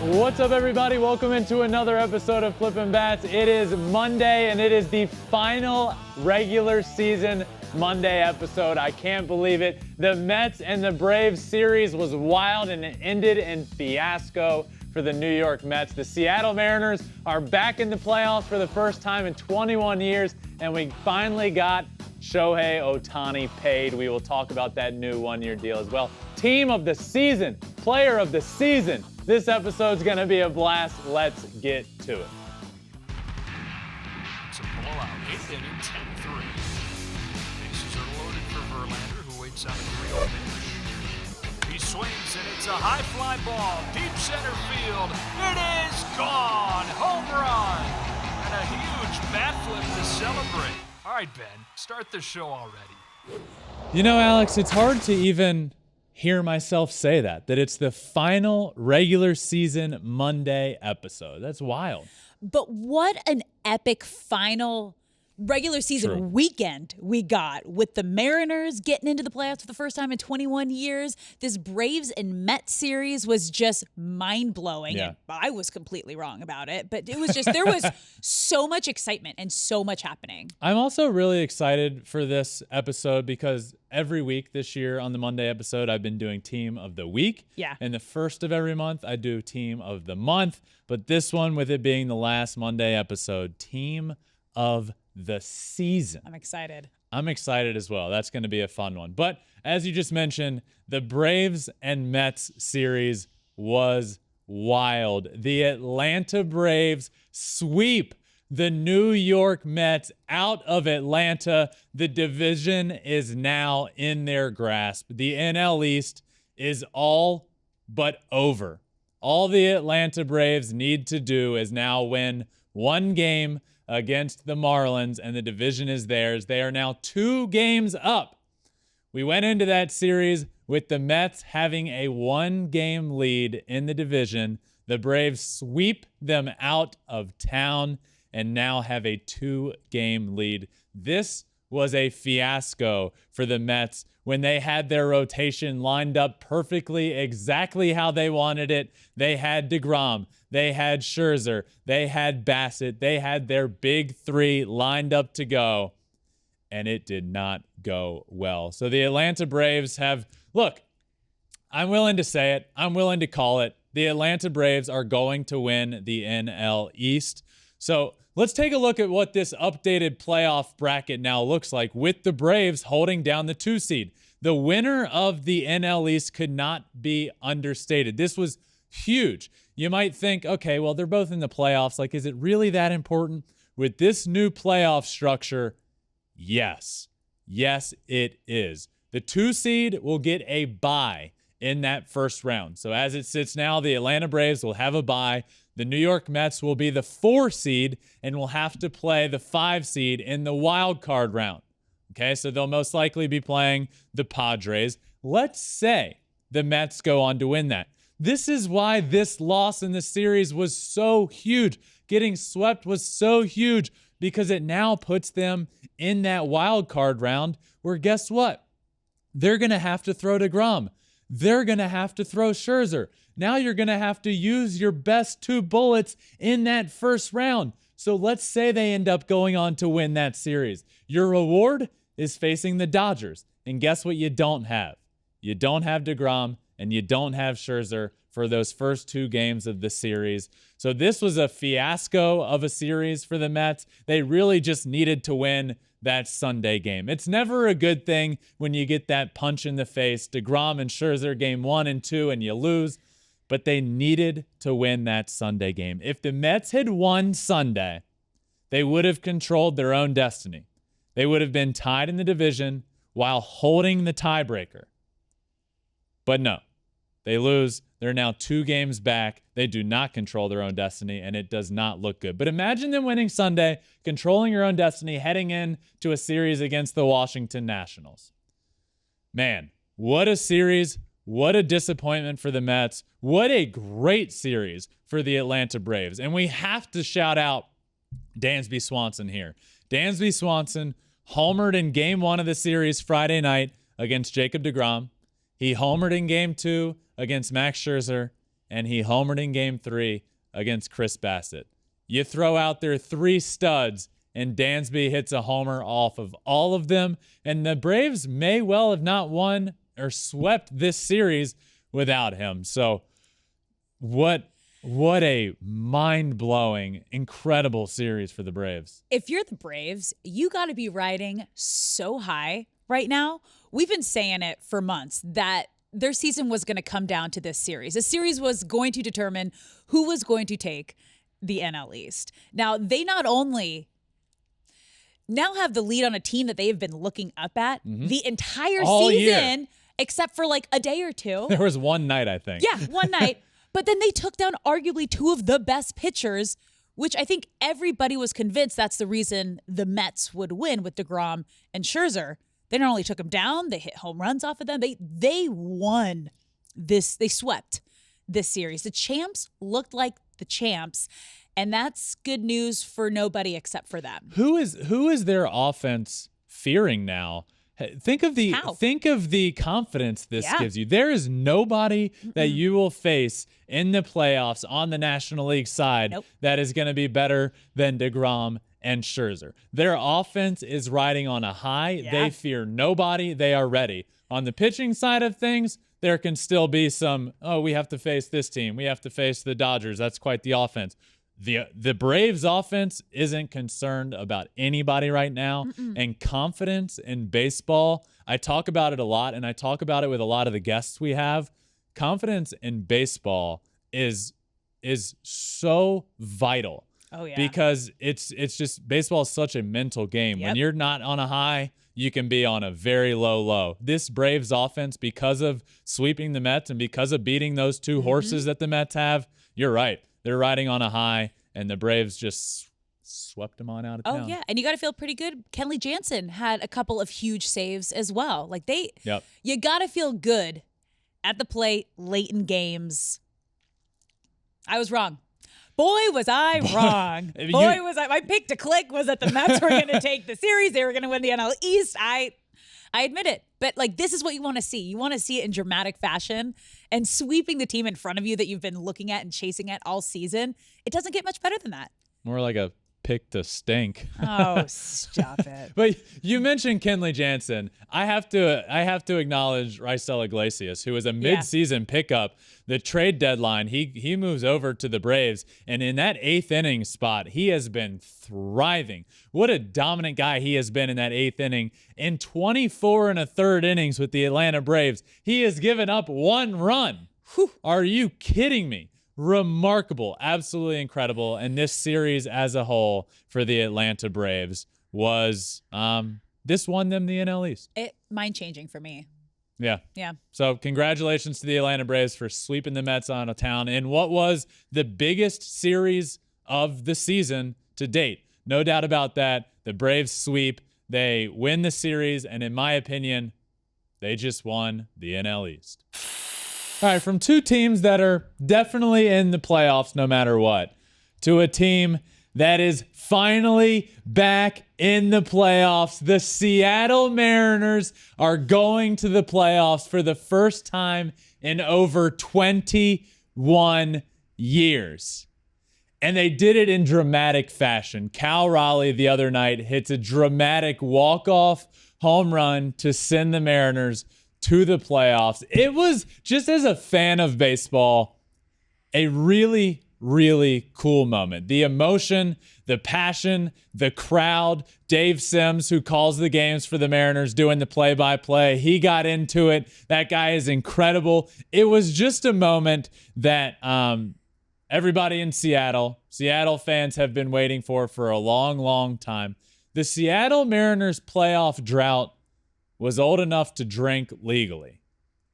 What's up, everybody? Welcome into another episode of Flippin Bats. It is Monday, and it is the final regular season Monday episode. I can't believe it. The Mets and the Braves series was wild, and it ended in fiasco for the New York Mets. The Seattle Mariners are back in the playoffs for the first time in 21 years, and we finally got Shohei Ohtani paid. We will talk about that new one-year deal as well. Team of the season, player of the season. This episode's going to be a blast. Let's get to it. It's a blowout, 8th inning, 10-3. Bases are loaded for Verlander, who waits on a 3-0 pitch. He swings, and it's a high fly ball, deep center field. It is gone! Home run! And a huge bat flip to celebrate. All right, Ben, start the show already. You know, Alex, it's hard to even hear myself say that it's the final regular season Monday episode. That's wild. But what an epic final regular season weekend we got with the Mariners getting into the playoffs for the first time in 21 years. This Braves and Mets series was just mind-blowing. Yeah. And I was completely wrong about it, but it was just, there was so much excitement and so much happening. I'm also really excited for this episode because every week this year on the Monday episode, I've been doing Team of the Week. Yeah. And the first of every month, I do Team of the Month. But this one, with it being the last Monday episode, Team of the Season. I'm excited. I'm excited as well. That's going to be a fun one. But as you just mentioned, the Braves and Mets series was wild. The Atlanta Braves sweep the New York Mets out of Atlanta. The division is now in their grasp. The NL East is all but over. All the Atlanta Braves need to do is now win one game against the Marlins, and the division is theirs. They are now 2 games up. We went into that series with the Mets having a 1-game lead in the division. The Braves sweep them out of town and now have a 2-game lead. This was a fiasco for the Mets when they had their rotation lined up perfectly, exactly how they wanted it. They had DeGrom, they had Scherzer, they had Bassett, they had their big 3 lined up to go, and it did not go well. So the Atlanta Braves have, look, I'm willing to say it, I'm willing to call it. The Atlanta Braves are going to win the NL East. So let's take a look at what this updated playoff bracket now looks like with the Braves holding down the 2 seed. The winner of the NL East could not be understated. This was huge. You might think, okay, well, they're both in the playoffs. Like, is it really that important? With this new playoff structure, yes. Yes, it is. The 2 seed will get a bye in that first round. So as it sits now, the Atlanta Braves will have a bye. The New York Mets will be the 4 seed and will have to play the 5 seed in the wild card round. Okay, so they'll most likely be playing the Padres. Let's say the Mets go on to win that. This is why this loss in the series was so huge. Getting swept was so huge because it now puts them in that wild card round where, guess what? They're going to have to throw DeGrom. They're going to have to throw Scherzer. Now you're going to have to use your best 2 bullets in that first round. So let's say they end up going on to win that series. Your reward is facing the Dodgers. And guess what you don't have? You don't have DeGrom and you don't have Scherzer for those first 2 games of the series. So this was a fiasco of a series for the Mets. They really just needed to win that Sunday game. It's never a good thing when you get that punch in the face. DeGrom and Scherzer game 1 and 2 and you lose. But they needed to win that Sunday game. If the Mets had won Sunday, they would have controlled their own destiny. They would have been tied in the division while holding the tiebreaker. But no, they lose. They're now 2 games back. They do not control their own destiny, and it does not look good. But imagine them winning Sunday, controlling your own destiny, heading into a series against the Washington Nationals. Man, what a series. What a disappointment for the Mets. What a great series for the Atlanta Braves. And we have to shout out Dansby Swanson here. Dansby Swanson homered in Game 1 of the series Friday night against Jacob DeGrom. He homered in Game 2 against Max Scherzer. and he homered in Game 3 against Chris Bassett. You throw out there 3 studs, and Dansby hits a homer off of all of them, and the Braves may well have not won or swept this series without him. So what a mind-blowing, incredible series for the Braves. If you're the Braves, you got to be riding so high right now. We've been saying it for months that their season was going to come down to this series. This series was going to determine who was going to take the NL East. Now, they not only now have the lead on a team that they have been looking up at the entire all season, year. Except for like a day or two. There was one night, I think. Yeah, one night. But then they took down arguably 2 of the best pitchers, which I think everybody was convinced that's the reason the Mets would win with DeGrom and Scherzer. They not only took them down, they hit home runs off of them. They won this. They swept this series. The champs looked like the champs, and that's good news for nobody except for them. Who is their offense fearing now? Think of the confidence this gives you. There is nobody that you will face in the playoffs on the National League side that is going to be better than DeGrom and Scherzer. Their offense is riding on a high. Yeah. They fear nobody. They are ready. On the pitching side of things, there can still be some, we have to face this team. We have to face the Dodgers. That's quite the offense. The Braves offense isn't concerned about anybody right now. And confidence in baseball, I talk about it a lot, and I talk about it with a lot of the guests we have. Confidence in baseball is so vital. Oh, yeah. Because it's just baseball is such a mental game. When you're not on a high, you can be on a very low. This Braves offense, because of sweeping the Mets and because of beating those 2 horses that the Mets have, you're right. They're riding on a high, and the Braves just swept them on out of town. Oh, yeah. And you got to feel pretty good. Kenley Jansen had a couple of huge saves as well. Like you got to feel good at the plate late in games. I was wrong. Boy, was I wrong. Was I. My pick to click was that the Mets were going to take the series. They were going to win the NL East. I admit it. But, this is what you want to see. You want to see it in dramatic fashion. And sweeping the team in front of you that you've been looking at and chasing at all season, it doesn't get much better than that. More like a pick to stink. Oh, stop it. But you mentioned Kenley Jansen. I have to acknowledge Raisel Iglesias, who was a midseason pickup. The trade deadline, he moves over to the Braves, and in that 8th inning spot, he has been thriving. What a dominant guy he has been in that 8th inning. In 24 1/3 innings with the Atlanta Braves, he has given up 1 run. Whew. Are you kidding me? Remarkable, absolutely incredible. And this series as a whole for the Atlanta Braves was this won them the NL East. Mind-changing for me. Yeah. Yeah. So congratulations to the Atlanta Braves for sweeping the Mets out of town in what was the biggest series of the season to date. No doubt about that. The Braves sweep. They win the series, and in my opinion, they just won the NL East. All right, from 2 teams that are definitely in the playoffs no matter what, to a team that is finally back in the playoffs. The Seattle Mariners are going to the playoffs for the first time in over 21 years. And they did it in dramatic fashion. Cal Raleigh the other night hits a dramatic walk-off home run to send the Mariners to the playoffs. It was, just as a fan of baseball, a really, really cool moment. The emotion, the passion, the crowd. Dave Sims, who calls the games for the Mariners, doing the play-by-play. He got into it. That guy is incredible. It was just a moment that everybody in Seattle fans have been waiting for a long, long time. The Seattle Mariners playoff drought was old enough to drink legally.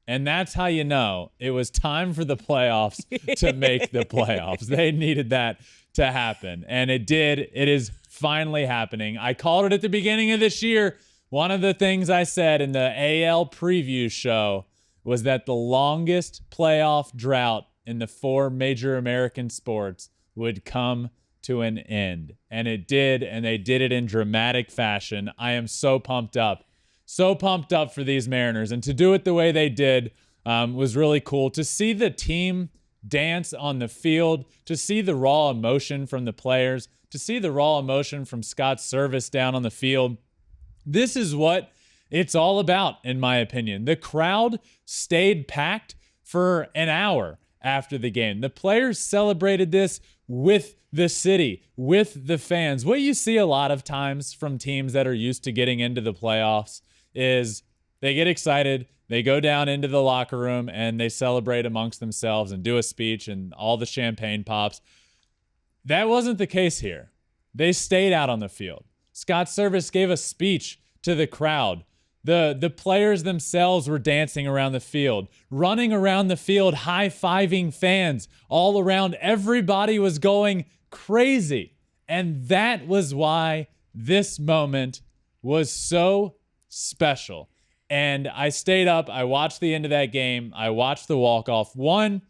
And that's how you know it was time for the playoffs to make the playoffs. They needed that to happen. And it did. It is finally happening. I called it at the beginning of this year. One of the things I said in the AL preview show was that the longest playoff drought in the 4 major American sports would come to an end. And it did. And they did it in dramatic fashion. I am so pumped up. So pumped up for these Mariners, and to do it the way they did was really cool. To see the team dance on the field, to see the raw emotion from the players, to see the raw emotion from Scott Servais down on the field. This is what it's all about, in my opinion. The crowd stayed packed for an hour after the game. The players celebrated this with the city, with the fans. What you see a lot of times from teams that are used to getting into the playoffs is they get excited, they go down into the locker room, and they celebrate amongst themselves and do a speech and all the champagne pops. That wasn't the case here. They stayed out on the field. Scott Servais gave a speech to the crowd. The players themselves were dancing around the field, running around the field, high-fiving fans all around. Everybody was going crazy. And that was why this moment was so special. And I stayed up. I watched the end of that game. I watched the walk-off. One,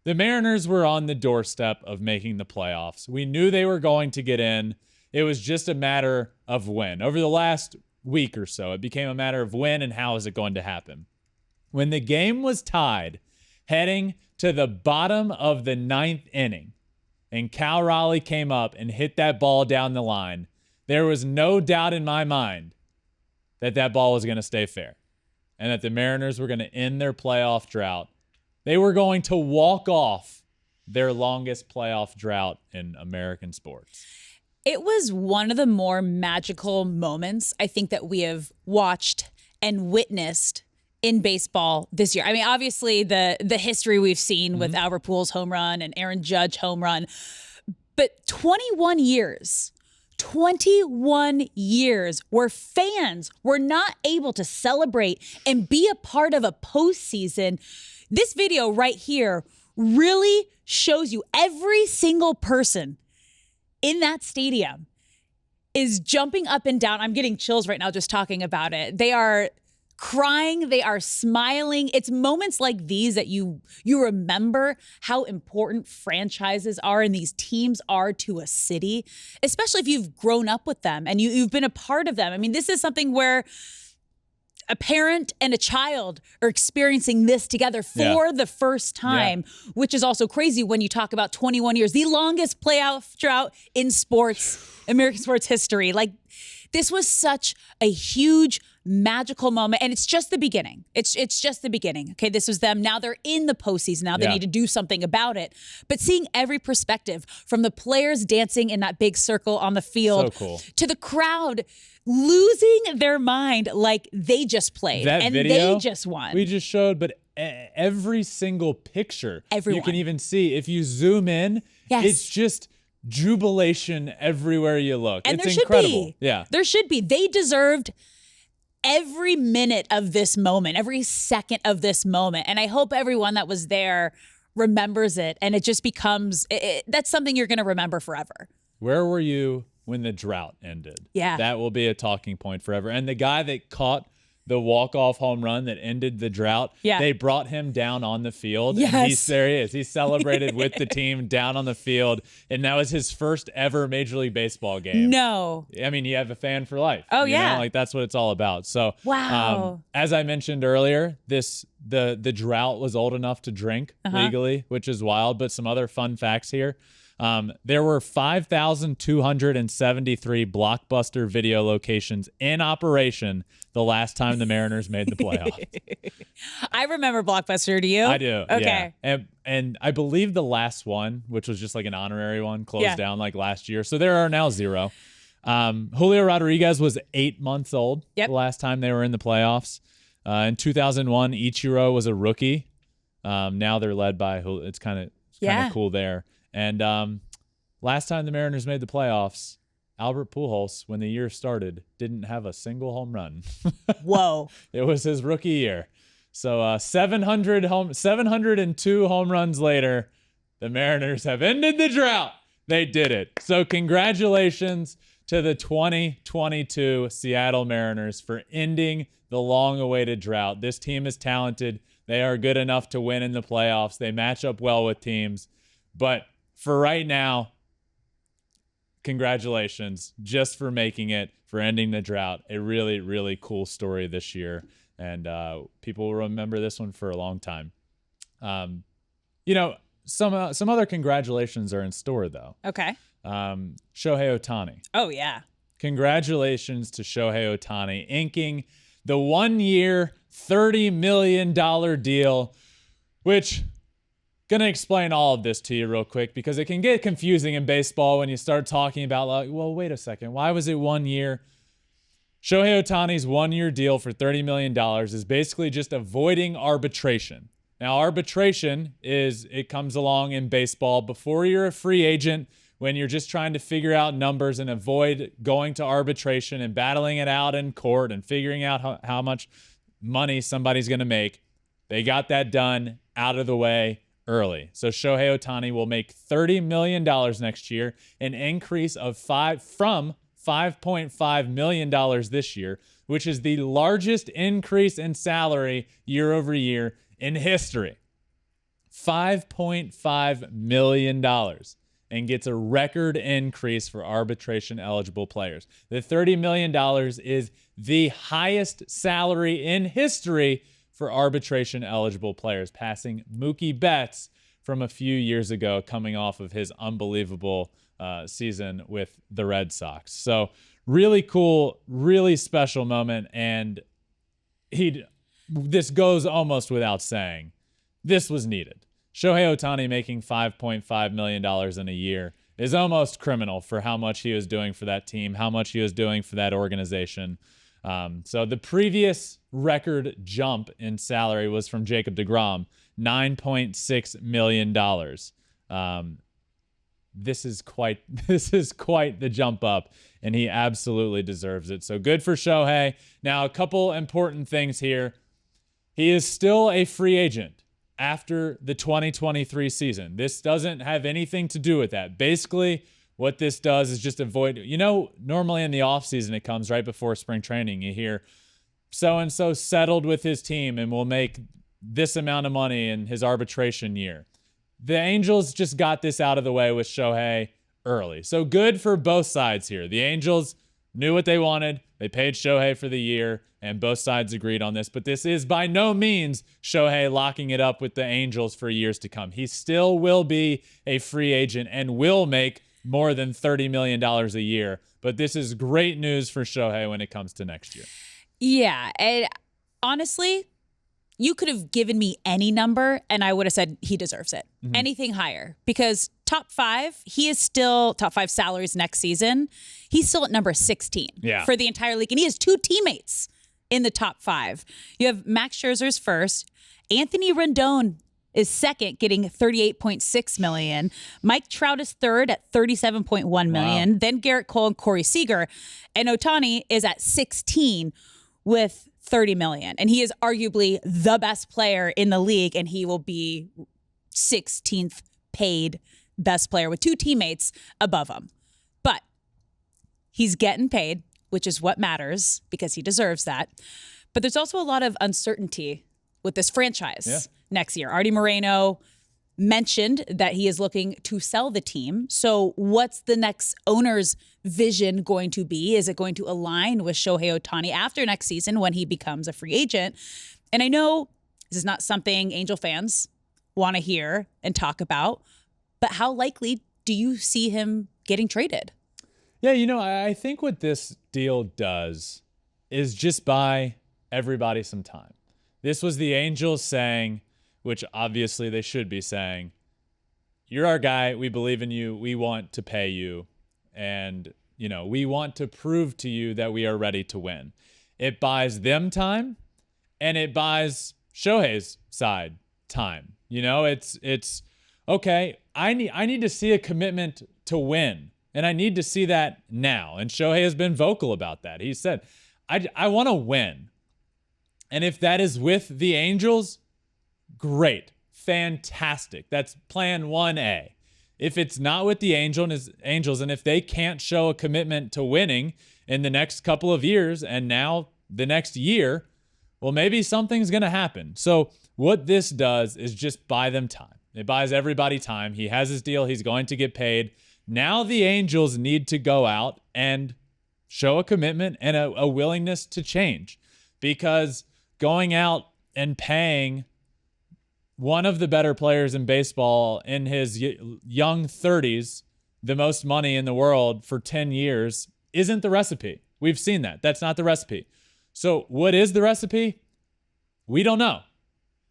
the Mariners were on the doorstep of making the playoffs. We knew they were going to get in. It was just a matter of when. Over the last week or so, it became a matter of when and how is it going to happen. When the game was tied, heading to the bottom of the ninth inning, and Cal Raleigh came up and hit that ball down the line, there was no doubt in my mind that that ball was going to stay fair and that the Mariners were going to end their playoff drought. They were going to walk off their longest playoff drought in American sports. It was one of the more magical moments I think that we have watched and witnessed in baseball this year. I mean, obviously the history we've seen with Albert Pujols home run and Aaron Judge home run, but 21 years where fans were not able to celebrate and be a part of a postseason. This video right here really shows you every single person in that stadium is jumping up and down. I'm getting chills right now just talking about it. They are crying. They are smiling. It's moments like these that you remember how important franchises are and these teams are to a city, especially if you've grown up with them and you've been a part of them. I mean, this is something where a parent and a child are experiencing this together for the first time, which is also crazy when you talk about 21 years, the longest playoff drought in sports, American sports history. Like, this was such a huge, magical moment, and it's just the beginning. It's just the beginning. Okay, this was them. Now they're in the postseason. Now they need to do something about it. But seeing every perspective, from the players dancing in that big circle on the field to the crowd losing their mind like they just played that and video they just won. We just showed, but every single picture Everyone. you can even see, if you zoom in, it's just jubilation everywhere you look. And it's there incredible. Should be. Yeah. There should be. They deserved every minute of this moment, every second of this moment. And I hope everyone that was there remembers it, and it just becomes, that's something you're going to remember forever. Where were you when the drought ended? Yeah. That will be a talking point forever. And the guy that caught the walk-off home run that ended the drought, they brought him down on the field. Yes. And there he is. He celebrated with the team down on the field, and that was his first ever Major League Baseball game. No. I mean, you have a fan for life. Oh, you know? Like, that's what it's all about. So, wow. As I mentioned earlier, the drought was old enough to drink legally, which is wild, but some other fun facts here. There were 5,273 Blockbuster video locations in operation the last time the Mariners made the playoffs. I remember Blockbuster. Do you? I do. Okay. Yeah. And I believe the last one, which was just like an honorary one, closed down like last year. So there are now 0. Julio Rodriguez was 8 months old the last time they were in the playoffs. In 2001, Ichiro was a rookie. Now they're led by Julio. It's kind of cool there. And last time the Mariners made the playoffs, Albert Pujols, when the year started, didn't have a single home run. Whoa. It was his rookie year. So 702 home runs later, the Mariners have ended the drought. They did it. So congratulations to the 2022 Seattle Mariners for ending the long-awaited drought. This team is talented. They are good enough to win in the playoffs. They match up well with teams. But for right now, congratulations just for making it, for ending the drought. A really, really cool story this year. And people will remember this one for a long time. some other congratulations are in store, though. Okay. Shohei Ohtani. Oh, yeah. Congratulations to Shohei Ohtani, inking the 1-year, $30 million deal, which going to explain all of this to you real quick because it can get confusing in baseball when you start talking about, like, well, wait a second. Why was it 1 year? Shohei Ohtani's 1-year deal for $30 million is basically just avoiding arbitration. Now, arbitration it comes along in baseball before you're a free agent, when you're just trying to figure out numbers and avoid going to arbitration and battling it out in court and figuring out how much money somebody's going to make. They got that done out of the way early. So Shohei Ohtani will make $30 million next year, an increase of from $5.5 million this year, which is the largest increase in salary year over year in history. $5.5 million, and gets a record increase for arbitration eligible players. The $30 million is the highest salary in history for arbitration eligible players, passing Mookie Betts from a few years ago, coming off of his unbelievable season with the Red Sox. So really cool, really special moment. And this goes almost without saying, this was needed. Shohei Ohtani making $5.5 million in a year is almost criminal for how much he was doing for that team, how much he was doing for that organization. So the previous record jump in salary was from Jacob deGrom, $9.6 million. This is quite the jump up, and he absolutely deserves it. So good for Shohei. Now, a couple important things here. He is still a free agent after the 2023 season. This doesn't have anything to do with that. Basically, what this does is just avoid, normally in the offseason, it comes right before spring training. You hear so-and-so settled with his team and will make this amount of money in his arbitration year. The Angels just got this out of the way with Shohei early. So good for both sides here. The Angels knew what they wanted. They paid Shohei for the year, and both sides agreed on this. But this is by no means Shohei locking it up with the Angels for years to come. He still will be a free agent and will make more than $30 million a year. But this is great news for Shohei when it comes to next year. Yeah. And honestly, you could have given me any number and I would have said he deserves it. Mm-hmm. Anything higher. Because top 5, he is still top 5 salaries next season. He's still at number 16 for the entire league. And he has 2 teammates in the top 5. You have Max Scherzer's first. Anthony Rendon is second, getting $38.6 million. Mike Trout is third at $37.1 million. Wow. Then Garrett Cole and Corey Seager. And Ohtani is at 16 with $30 million. And he is arguably the best player in the league, and he will be 16th paid best player with 2 teammates above him. But he's getting paid, which is what matters because he deserves that. But there's also a lot of uncertainty with this franchise next year. Artie Moreno mentioned that he is looking to sell the team. So what's the next owner's vision going to be? Is it going to align with Shohei Ohtani after next season when he becomes a free agent? And I know this is not something Angel fans want to hear and talk about, but how likely do you see him getting traded? Yeah, I think what this deal does is just buy everybody some time. This was the Angels saying, which obviously they should be saying, you're our guy. We believe in you. We want to pay you. And, we want to prove to you that we are ready to win. It buys them time, and it buys Shohei's side time. It's okay. I need to see a commitment to win, and I need to see that now. And Shohei has been vocal about that. He said, I want to win. And if that is with the Angels, great, fantastic. That's plan 1A. If it's not with the Angels, and if they can't show a commitment to winning in the next couple of years and now the next year, well, maybe something's going to happen. So what this does is just buy them time. It buys everybody time. He has his deal. He's going to get paid. Now the Angels need to go out and show a commitment and a willingness to change, because going out and paying one of the better players in baseball in his young 30s, the most money in the world for 10 years, isn't the recipe. We've seen that. That's not the recipe. So what is the recipe? We don't know.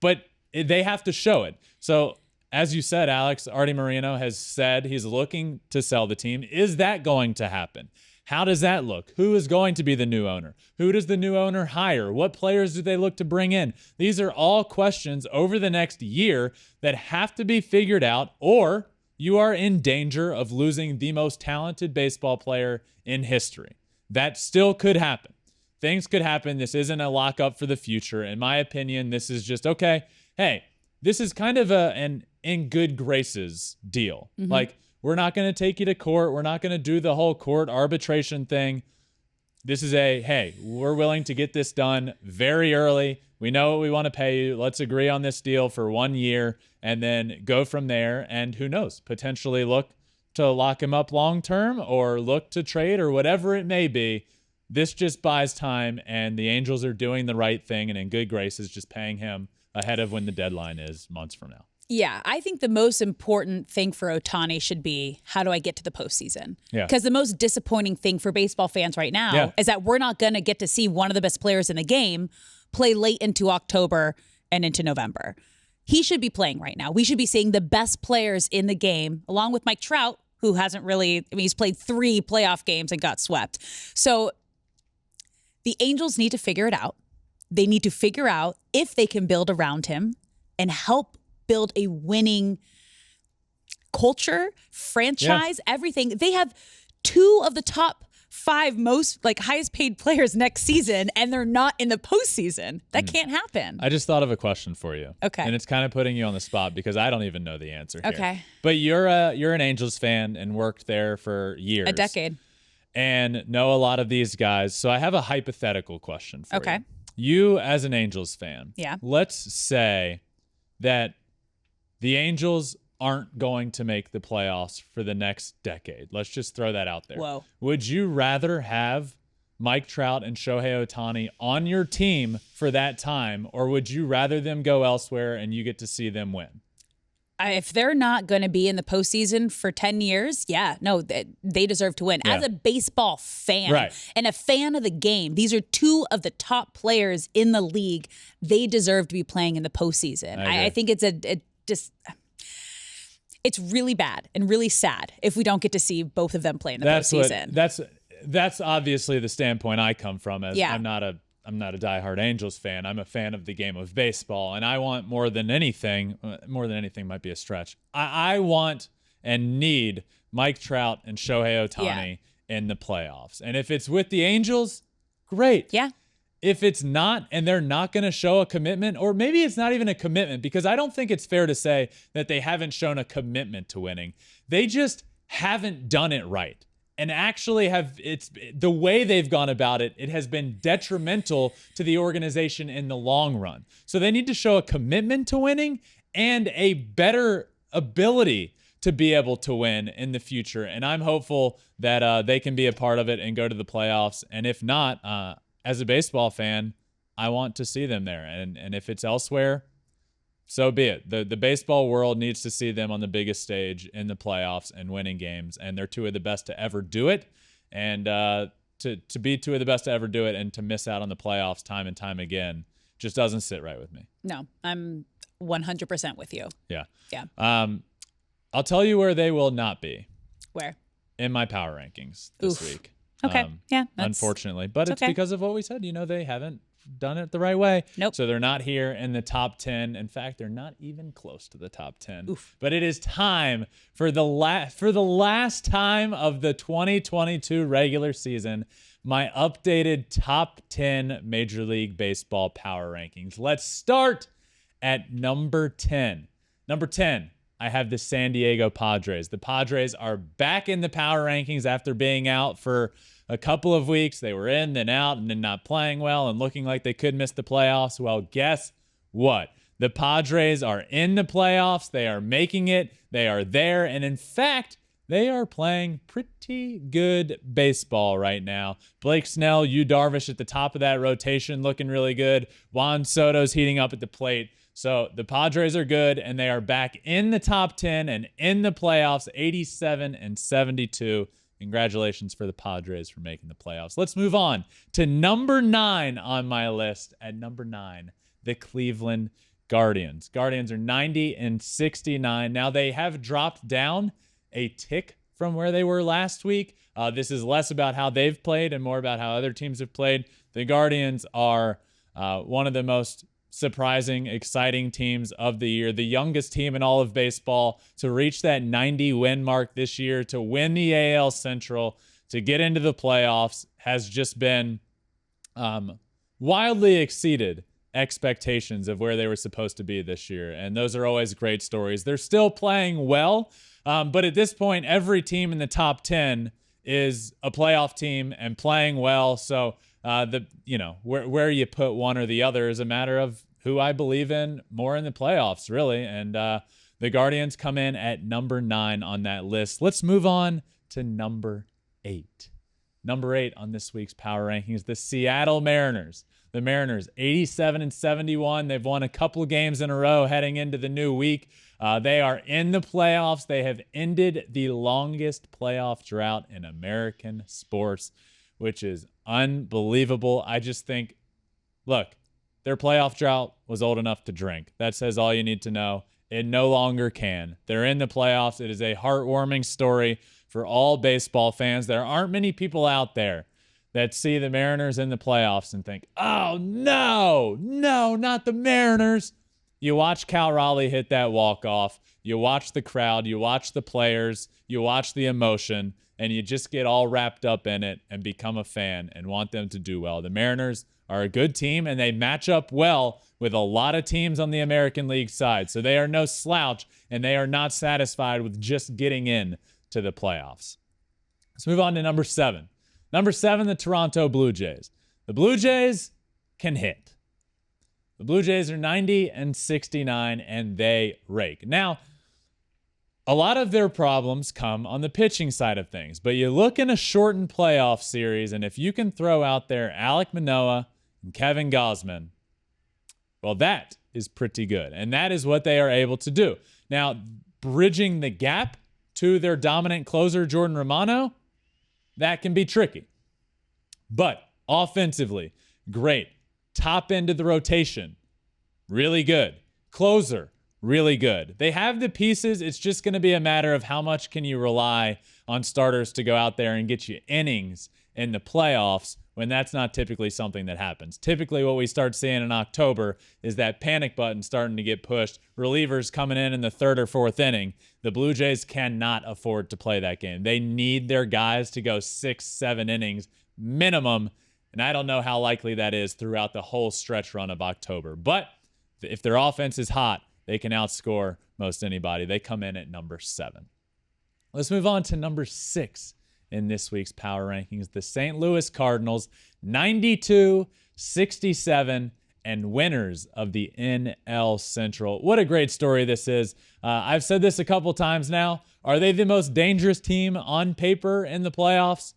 But they have to show it. So as you said, Alex, Artie Moreno has said he's looking to sell the team. Is that going to happen? How does that look? Who is going to be the new owner? Who does the new owner hire? What players do they look to bring in? These are all questions over the next year that have to be figured out, or you are in danger of losing the most talented baseball player in history. That still could happen. Things could happen. This isn't a lockup for the future. In my opinion, this is just, okay, hey, this is kind of an in good graces deal. Like, we're not going to take you to court. We're not going to do the whole court arbitration thing. This is hey, we're willing to get this done very early. We know what we want to pay you. Let's agree on this deal for 1 year and then go from there. And who knows, potentially look to lock him up long term or look to trade or whatever it may be. This just buys time, and the Angels are doing the right thing and in good graces, just paying him ahead of when the deadline is months from now. Yeah, I think the most important thing for Ohtani should be, how do I get to the postseason? Yeah. Because the most disappointing thing for baseball fans right now is that we're not going to get to see one of the best players in the game play late into October and into November. He should be playing right now. We should be seeing the best players in the game, along with Mike Trout, who hasn't really, he's played 3 playoff games and got swept. So the Angels need to figure it out. They need to figure out if they can build around him and help build a winning culture, franchise, everything. They have 2 of the top 5 most highest paid players next season, and they're not in the postseason. That can't happen. I just thought of a question for you. Okay. And it's kind of putting you on the spot because I don't even know the answer here. Okay. But you're an Angels fan and worked there for years. A decade. And know a lot of these guys. So I have a hypothetical question for you. Okay. You as an Angels fan. Yeah. Let's say that the Angels aren't going to make the playoffs for the next decade. Let's just throw that out there. Whoa. Would you rather have Mike Trout and Shohei Ohtani on your team for that time, or would you rather them go elsewhere and you get to see them win? If they're not going to be in the postseason for 10 years, they deserve to win. Yeah. As a baseball fan and a fan of the game, these are 2 of the top players in the league. They deserve to be playing in the postseason. I think it's really bad and really sad if we don't get to see both of them play in the postseason. That's obviously the standpoint I come from. As Yeah. I'm not a diehard Angels fan. I'm a fan of the game of baseball, and I want more than anything might be a stretch. I want and need Mike Trout and Shohei Ohtani in the playoffs. And if it's with the Angels, great. Yeah. If it's not, and they're not going to show a commitment, or maybe it's not even a commitment, because I don't think it's fair to say that they haven't shown a commitment to winning. They just haven't done it right. And actually it's the way they've gone about it, it has been detrimental to the organization in the long run. So they need to show a commitment to winning and a better ability to be able to win in the future. And I'm hopeful that they can be a part of it and go to the playoffs. And if not, as a baseball fan, I want to see them there. And if it's elsewhere, so be it. The baseball world needs to see them on the biggest stage in the playoffs and winning games. And they're 2 of the best to ever do it. And to be 2 of the best to ever do it and to miss out on the playoffs time and time again just doesn't sit right with me. No, I'm 100% with you. Yeah. Yeah. I'll tell you where they will not be. Where? In my power rankings this week. Okay. Unfortunately. But it's okay. because of what we said. They haven't done it the right way. Nope. So they're not here in the top 10. In fact, they're not even close to the top 10. Oof. But it is time for the last time of the 2022 regular season, my updated top 10 Major League Baseball power rankings. Let's start at number 10. Number 10, I have the San Diego Padres. The Padres are back in the power rankings after being out for a couple of weeks. They were in, then out, and then not playing well and looking like they could miss the playoffs. Well, guess what? The Padres are in the playoffs. They are making it. They are there. And in fact, they are playing pretty good baseball right now. Blake Snell, Yu Darvish at the top of that rotation looking really good. Juan Soto's heating up at the plate. So the Padres are good, and they are back in the top 10 and in the playoffs, 87-72. Congratulations for the Padres for making the playoffs. Let's move on to number 9 on my list. At number 9, the Cleveland Guardians. Guardians are 90-69. Now they have dropped down a tick from where they were last week. This is less about how they've played and more about how other teams have played. The Guardians are one of the most surprising, exciting teams of the year. The youngest team in all of baseball to reach that 90-win mark this year, to win the AL Central, to get into the playoffs has just been wildly exceeded expectations of where they were supposed to be this year. And those are always great stories. They're still playing well, but at this point, every team in the top 10 is a playoff team and playing well. So where you put one or the other is a matter of who I believe in more in the playoffs, really. And the Guardians come in at number 9 on that list. Let's move on to number 8. Number 8 on this week's Power Rankings, the Seattle Mariners. The Mariners, 87-71. They've won a couple games in a row heading into the new week. They are in the playoffs. They have ended the longest playoff drought in American sports, which is unbelievable. I just think, look, their playoff drought was old enough to drink. That says all you need to know. It no longer can. They're in the playoffs. It is a heartwarming story for all baseball fans. There aren't many people out there that see the Mariners in the playoffs and think, oh, no, not the Mariners. You watch Cal Raleigh hit that walk-off. You watch the crowd. You watch the players. You watch the emotion. And you just get all wrapped up in it and become a fan and want them to do well. The Mariners are a good team, and they match up well with a lot of teams on the American League side. So they are no slouch, and they are not satisfied with just getting in to the playoffs. Let's move on to number 7. Number 7, the Toronto Blue Jays. The Blue Jays can hit. The Blue Jays are 90-69, and they rake. Now, a lot of their problems come on the pitching side of things, but you look in a shortened playoff series, and if you can throw out there Alek Manoah and Kevin Gausman, well, that is pretty good, and that is what they are able to do. Now, bridging the gap to their dominant closer, Jordan Romano, that can be tricky. But offensively, great. Top end of the rotation, really good. Closer, really good. They have the pieces. It's just going to be a matter of how much can you rely on starters to go out there and get you innings in the playoffs when that's not typically something that happens. Typically what we start seeing in October is that panic button starting to get pushed, relievers coming in the 3rd or 4th inning. The Blue Jays cannot afford to play that game. They need their guys to go 6-7 innings minimum, and I don't know how likely that is throughout the whole stretch run of October. But if their offense is hot, they can outscore most anybody. They come in at number 7. Let's move on to number 6 in this week's Power Rankings. The St. Louis Cardinals, 92-67, and winners of the NL Central. What a great story this is. I've said this a couple times now. Are they the most dangerous team on paper in the playoffs?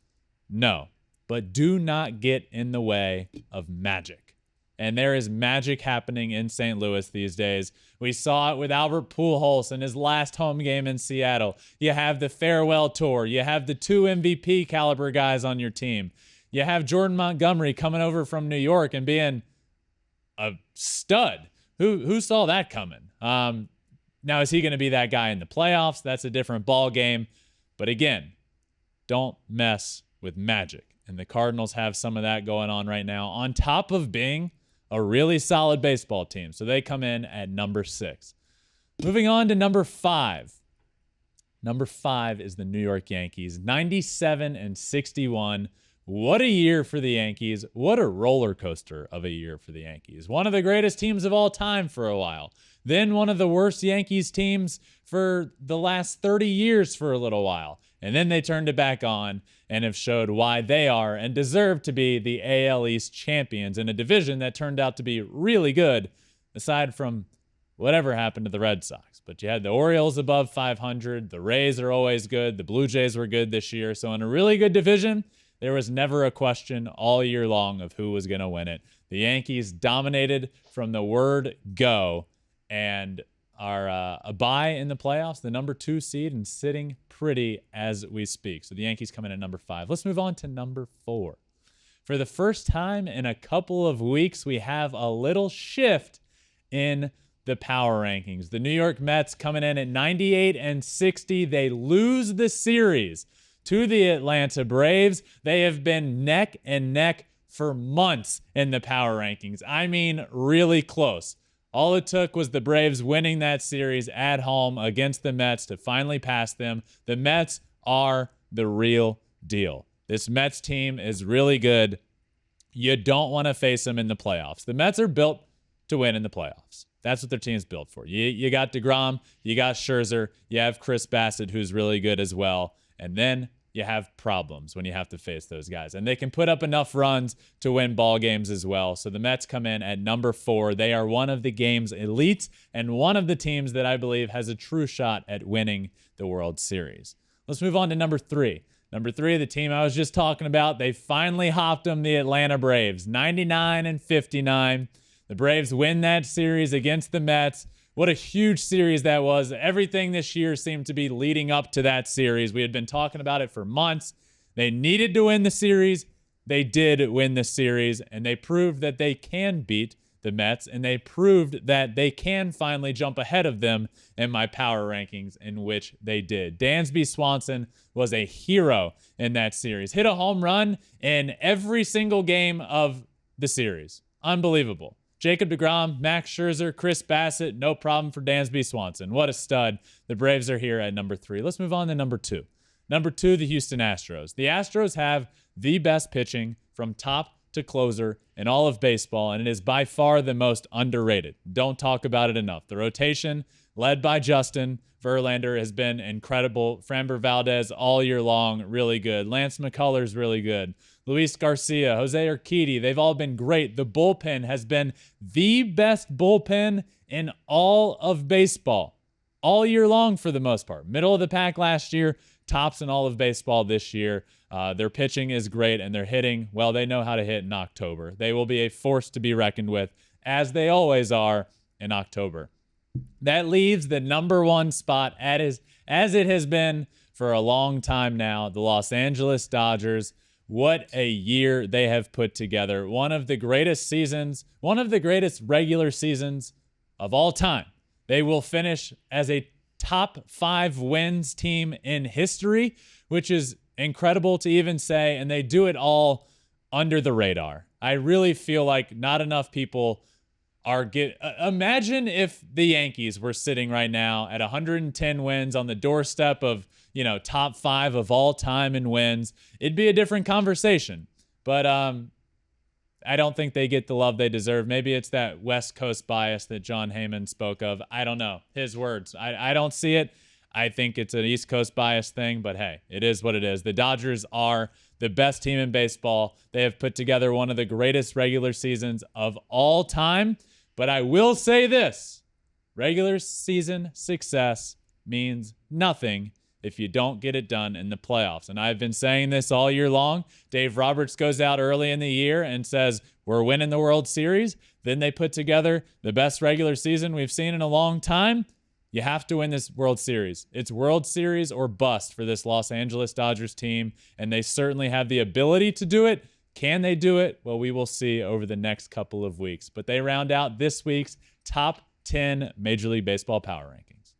No, but do not get in the way of magic. And there is magic happening in St. Louis these days. We saw it with Albert Pujols in his last home game in Seattle. You have the farewell tour. You have the 2 MVP caliber guys on your team. You have Jordan Montgomery coming over from New York and being a stud. Who saw that coming? Now, is he going to be that guy in the playoffs? That's a different ball game. But again, don't mess with magic. And the Cardinals have some of that going on right now, on top of being a really solid baseball team. So they come in at number 6. Moving on to number 5. Number 5 is the New York Yankees, 97-61. What a year for the Yankees. What a roller coaster of a year for the Yankees. One of the greatest teams of all time for a while. Then one of the worst Yankees teams for the last 30 years for a little while. And then they turned it back on and have showed why they are and deserve to be the AL East champions in a division that turned out to be really good, aside from whatever happened to the Red Sox. But you had the Orioles above 500. The Rays are always good. The Blue Jays were good this year. So in a really good division, there was never a question all year long of who was going to win it. The Yankees dominated from the word go, and are a bye in the playoffs, the number 2 seed, and sitting pretty as we speak. So the Yankees come in at number 5. Let's move on to number 4. For the first time in a couple of weeks, we have a little shift in the power rankings. The New York Mets coming in at 98 and 60. They lose the series to the Atlanta Braves. They have been neck and neck for months in the power rankings. I mean, really close. All it took was the Braves winning that series at home against the Mets to finally pass them. The Mets are the real deal. This Mets team is really good. You don't want to face them in the playoffs. The Mets are built to win in the playoffs. That's what their team's built for. You got DeGrom, you got Scherzer, you have Chris Bassett, who's really good as well. And then you have problems when you have to face those guys. And they can put up enough runs to win ball games as well. So the Mets come in at number 4. They are one of the game's elites and one of the teams that I believe has a true shot at winning the World Series. Let's move on to number 3. Number 3, the team I was just talking about, they finally hopped them, the Atlanta Braves, 99 and 59. The Braves win that series against the Mets. What a huge series that was. Everything this year seemed to be leading up to that series. We had been talking about it for months. They needed to win the series. They did win the series, and they proved that they can beat the Mets, and they proved that they can finally jump ahead of them in my power rankings, in which they did. Dansby Swanson was a hero in that series. Hit a home run in every single game of the series. Unbelievable. Jacob DeGrom, Max Scherzer, Chris Bassett, no problem for Dansby Swanson. What a stud. The Braves are here at number 3. Let's move on to number 2. Number 2, the Houston Astros. The Astros have the best pitching from top to closer in all of baseball, and it is by far the most underrated. Don't talk about it enough. The rotation, led by Justin Verlander, has been incredible. Framber Valdez all year long, really good. Lance McCullers, really good. Luis Garcia, Jose Urquidy, they've all been great. The bullpen has been the best bullpen in all of baseball all year long for the most part. Middle of the pack last year, tops in all of baseball this year. Their pitching is great, and their hitting, well, they know how to hit in October. They will be a force to be reckoned with, as they always are in October. That leaves the number 1 spot as it has been for a long time now, the Los Angeles Dodgers. What a year they have put together. One of the greatest seasons, one of the greatest regular seasons of all time. They will finish as a top 5 wins team in history, which is incredible to even say, and they do it all under the radar. I really feel like not enough people are imagine if the Yankees were sitting right now at 110 wins on the doorstep of, top 5 of all time in wins. It'd be a different conversation. But I don't think they get the love they deserve. Maybe it's that West Coast bias that John Heyman spoke of. I don't know. His words. I don't see it. I think it's an East Coast bias thing, but hey, it is what it is. The Dodgers are the best team in baseball. They have put together one of the greatest regular seasons of all time. But I will say this, regular season success means nothing if you don't get it done in the playoffs. And I've been saying this all year long. Dave Roberts goes out early in the year and says, we're winning the World Series. Then they put together the best regular season we've seen in a long time. You have to win this World Series. It's World Series or bust for this Los Angeles Dodgers team, and they certainly have the ability to do it. Can they do it? Well, we will see over the next couple of weeks. But they round out this week's top 10 Major League Baseball power rankings.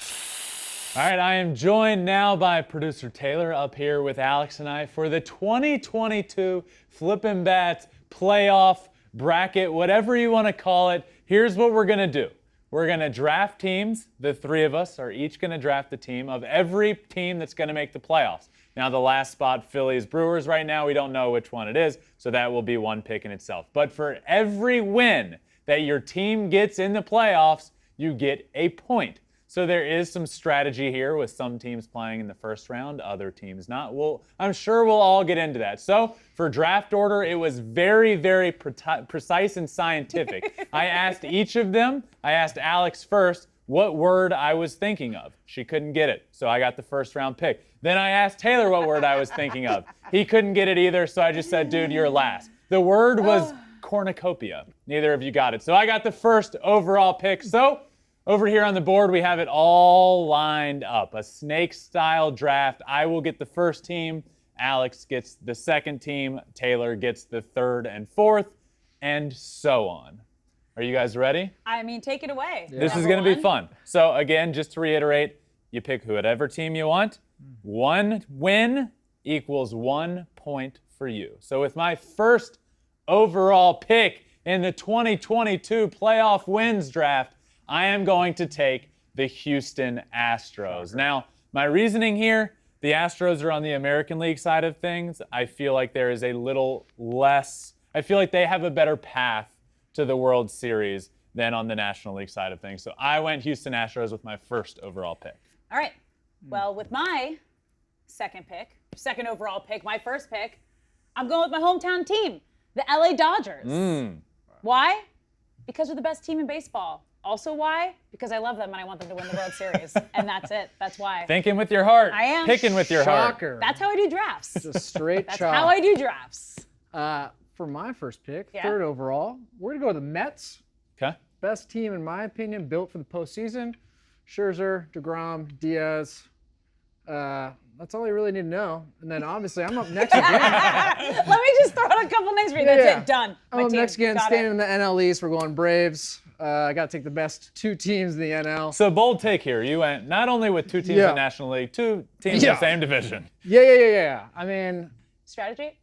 All right, I am joined now by producer Taylor up here with Alex and I for the 2022 Flippin Bats playoff bracket, whatever you want to call it. Here's what we're going to do. We're going to draft teams. The 3 of us are each going to draft the team of every team that's going to make the playoffs. Now, the last spot, Phillies, Brewers, right now, we don't know which one it is, so that will be one pick in itself. But for every win that your team gets in the playoffs, you get a point. So there is some strategy here with some teams playing in the first round, other teams not. I'm sure we'll all get into that. So for draft order, it was very, very precise and scientific. I asked each of them, I asked Alex first, what word I was thinking of. She couldn't get it, so I got the first round pick. Then I asked Taylor what word I was thinking of. He couldn't get it either, so I just said, dude, you're last. The word was cornucopia. Neither of you got it. So I got the first overall pick. So Over here on the board, we have it all lined up. A snake-style draft. I will get the first team. Alex gets the second team. Taylor gets the third and fourth, and so on. Are you guys ready? I mean, take it away. Yeah. This is going to be fun. So again, just to reiterate, you pick whatever team you want. One win equals 1 point for you. So with my first overall pick in the 2022 playoff wins draft, I am going to take the Houston Astros. Now, my reasoning here, the Astros are on the American League side of things. I feel like there is a little less, I feel like they have a better path to the World Series than on the National League side of things. So I went Houston Astros with my first overall pick. All right. Well, with my second overall pick, my first pick, I'm going with my hometown team, the LA Dodgers. Why? Because they're the best team in baseball. Also why? Because I love them and I want them to win the World Series. And that's it. That's why. Thinking with your heart. I am. Picking with your heart. Shocker. That's how I do drafts. Just straight That's chop. how I do drafts. For my first pick, Yeah. third overall, we're going to go with the Mets. Okay. Best team, in my opinion, built for the postseason. Scherzer, DeGrom, Diaz. That's all you really need to know. And then obviously I'm up next again. Let me just throw out a couple names for you. That's Yeah. it. Done. I'm up team. next again, Got staying it. in the NL East. We're going Braves. I got to take the best two teams in the NL. So bold take here. You went not only with two teams in Yeah. the National League, two teams in Yeah. the same division. Yeah. I mean, Strategy?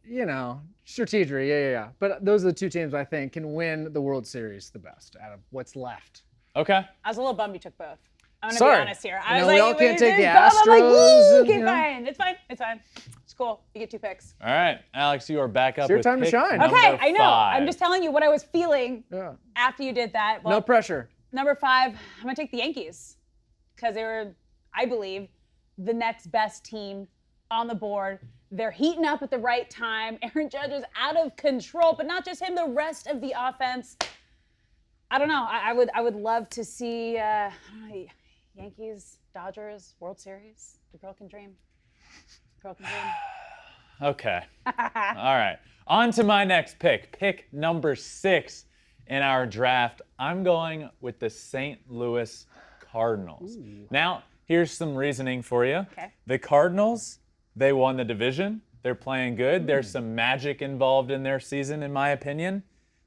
strategy. Yeah. But those are the two teams I think can win the World Series the best out of what's left. Okay. I was a little bummed you took both. I'm going to Sorry. be honest here. You I know, was we like, all can't take the I'm like, Astros woo, and, okay, you know. fine. It's fine. It's cool. You get 2 picks. All right. Alex, you are back up your with time to pick shine. number Okay, I know. 5. I'm just telling you what I was feeling Yeah. after you did that. Well, No pressure. number 5, I'm going to take the Yankees because they were, I believe, the next best team on the board. They're heating up at the right time. Aaron Judge is out of control, but not just him, the rest of the offense. I don't know. I would love to see I don't know, Yankees, Dodgers, World Series. The girl can dream. Girl can dream. Okay. All right. On to my next pick. Pick number 6 in our draft. I'm going with the St. Louis Cardinals. Now, here's some reasoning for you. Okay. The Cardinals, they won the division. They're playing good. There's some magic involved in their season, in my opinion.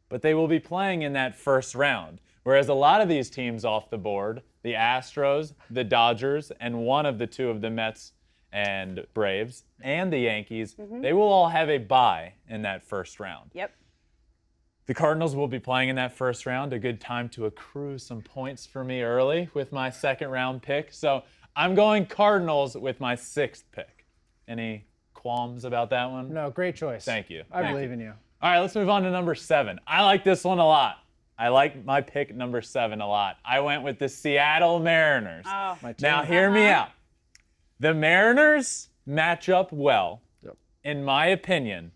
But they will be playing in that first round. Whereas a lot of these teams off the board, the Astros, the Dodgers, and one of the two of the Mets and Braves, and the Yankees, they will all have a bye in that first round. Yep. The Cardinals will be playing in that first round, a good time to accrue some points for me early with my second round pick. So I'm going Cardinals with my 6th pick. Any qualms about that one? No, great choice. Thank you. I Thank believe you. in you. All right, let's move on to number 7. I like this one a lot. I like my pick number 7 a lot. I went with the Seattle Mariners. Oh. My team. Now, hear me out. The Mariners match up well, in my opinion,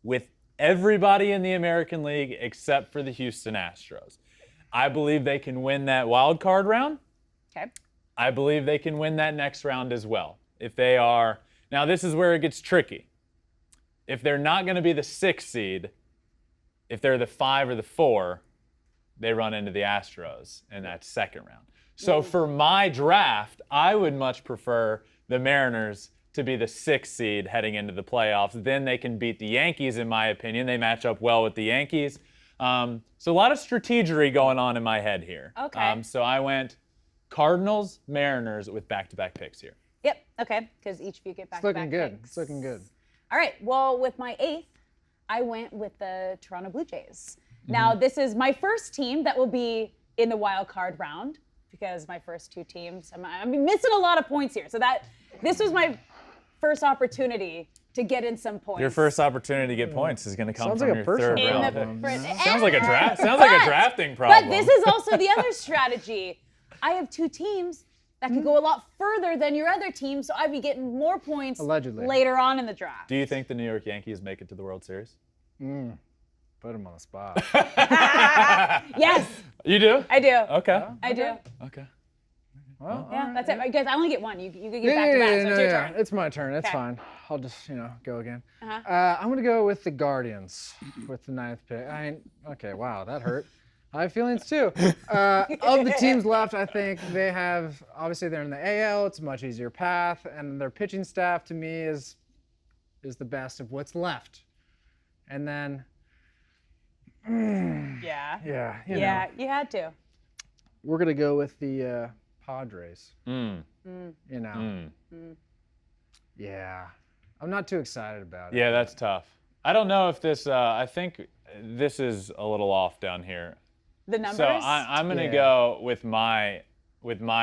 with everybody in the American League except for the Houston Astros. I believe they can win that wild card round. Okay. I believe they can win that next round as well. If they are, now this is where it gets tricky. If they're not going to be the 6th seed, if they're the 5 or the 4, they run into the Astros in that second round. So for my draft, I would much prefer the Mariners to be the 6th seed heading into the playoffs. Then they can beat the Yankees, in my opinion. They match up well with the Yankees. So a lot of strategery going on in my head here. Okay. So I went Cardinals, Mariners with back-to-back picks here. Yep. Okay. Because each of you get back. It's looking good. It's looking good. All right. Well, with my 8th, I went with the Toronto Blue Jays. Now, this is my first team that will be in the wild card round because my first 2 teams, I'm missing a lot of points here. So this was my first opportunity to get in some points. Your first opportunity to get points is going to come Sounds from like a your personal third in round problem. pick. Sounds like a draft. Sounds like a drafting problem. But this is also the other strategy. I have 2 teams that could go a lot further than your other team, so I'd be getting more points Allegedly. later on in the draft. Do you think the New York Yankees make it to the World Series? Put him on the spot. Yes, You do? I do. Okay. I do. Okay. Well, Yeah, that's it. Guys, I only get 1. You can get Yeah, back to back, so no, it's your yeah. turn. It's my turn. It's Okay. fine. I'll just, go again. Uh-huh. I'm going to go with the Guardians with the 9th pick. Okay, wow, that hurt. I have feelings too. Of the teams left, I think they have, obviously they're in the AL. It's a much easier path. And their pitching staff, to me, is the best of what's left. And then, Yeah. you know, You had to. we're going to go with the Padres. You know. Yeah. I'm not too excited about it. Yeah, that's tough. I don't know if this. I think this is a little off down here. The numbers? So I'm gonna go with my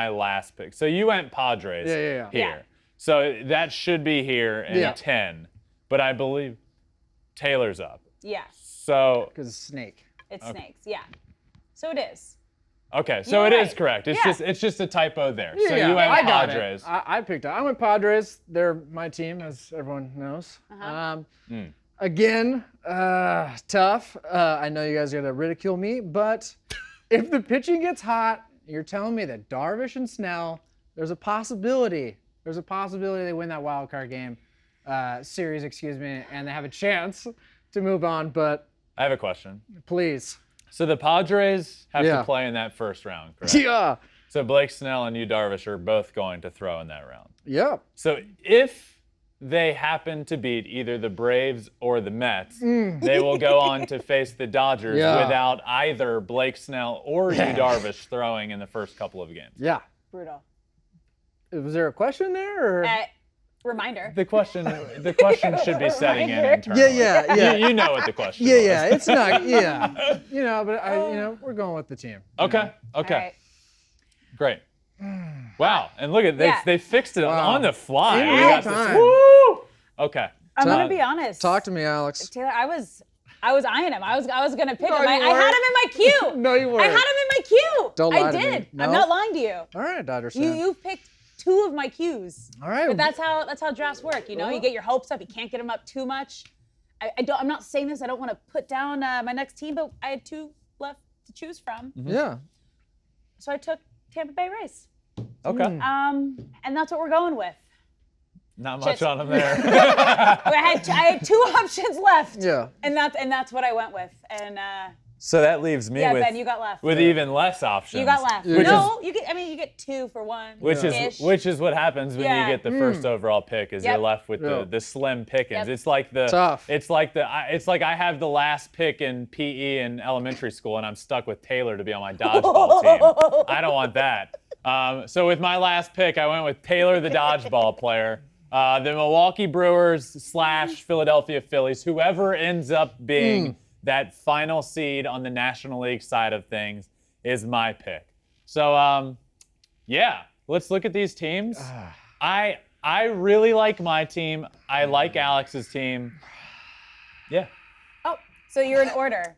last pick. So you went Padres Yeah. here. Yeah. So that should be here in 10. But I believe Taylor's up. Yeah. So Because it's snake. It's snakes. Yeah. So it is. okay, so You're it is right. correct. It's Yeah. just a typo there. So Yeah, you went I got Padres. it. I picked it. I went Padres. They're my team, as everyone knows. Again, tough. I know you guys are going to ridicule me, but if the pitching gets hot, you're telling me that Darvish and Snell, there's a possibility they win that wild card game, series, and they have a chance to move on, but I have a question. please. So the Padres have Yeah. to play in that first round, correct? Yeah. So Blake Snell and Yu Darvish are both going to throw in that round. Yep. So if they happen to beat either the Braves or the Mets, they will go on to face the Dodgers without either Blake Snell or Yu Darvish throwing in the first couple of games. Yeah. Brutal. Was there a question there? Or? Reminder. The question should be setting in internally. Yeah. You know what the question Yeah, was. yeah, it's not, yeah. But we're going with the team. Okay. All right. Great. Wow. And look at they fixed it on the fly. In We real got this. time. Woo! Okay. I'm gonna be honest. Talk to me, Alex. Taylor, I was eyeing him. I was gonna pick No, him. I you had weren't. him in my queue. No, you I weren't. had him in my queue. Don't lie I to me. did. No? I'm not lying to you. All right, Dodgers fan. You picked two of my cues. All right. But that's how drafts work. You know, you get your hopes up. You can't get them up too much. I'm not saying this. I don't want to put down my next team, but I had two left to choose from. Yeah. So I took Tampa Bay Rays. Okay. And that's what we're going with. Not much Just- on them there. I had two options left. Yeah. And that's what I went with. And So that leaves me with Ben, you got left. with even less options. You got left. Which No, you get two for one. Which is what happens when you get the first overall pick. Is you're Yep. left with the slim pickings. Yep. It's like Tough. It's like I have the last pick in PE in elementary school, and I'm stuck with Taylor to be on my dodgeball team. I don't want that. So with my last pick, I went with Taylor, the dodgeball player. The Milwaukee Brewers / Philadelphia Phillies, whoever ends up being that final seed on the National League side of things is my pick. So, let's look at these teams. I really like my team. I like Alex's team. Yeah. Oh, so you're in order.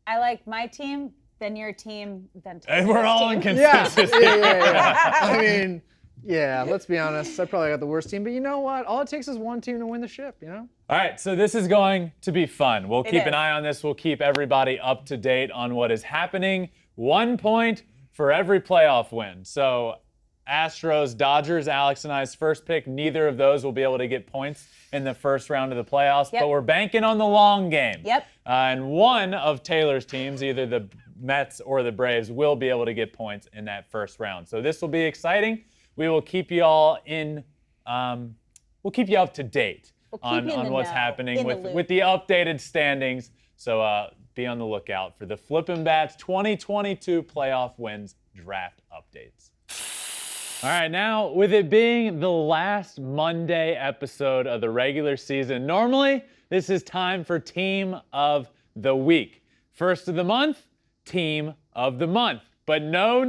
I like my team, then your team, then Taylor's And we're all team. in Yeah. consensus. Yeah. I mean, yeah, let's be honest. I probably got the worst team, but you know what? All it takes is one team to win the ship, you know? All right, so this is going to be fun. We'll keep an is. eye on this. We'll keep everybody up to date on what is happening. 1 point for every playoff win. So Astros, Dodgers, Alex and I's first pick, neither of those will be able to get points in the first round of the playoffs, Yep. but we're banking on the long game. Yep. And one of Taylor's teams, either the Mets or the Braves, will be able to get points in that first round. So this will be exciting. We will keep you all we'll keep you up to date on you in the what's know, happening in the with loop. the updated standings. So be on the lookout for the Flippin Bats 2022 playoff wins draft updates. All right, now with it being the last Monday episode of the regular season, normally this is time for Team of the Week. First of the month, Team of the Month. But no,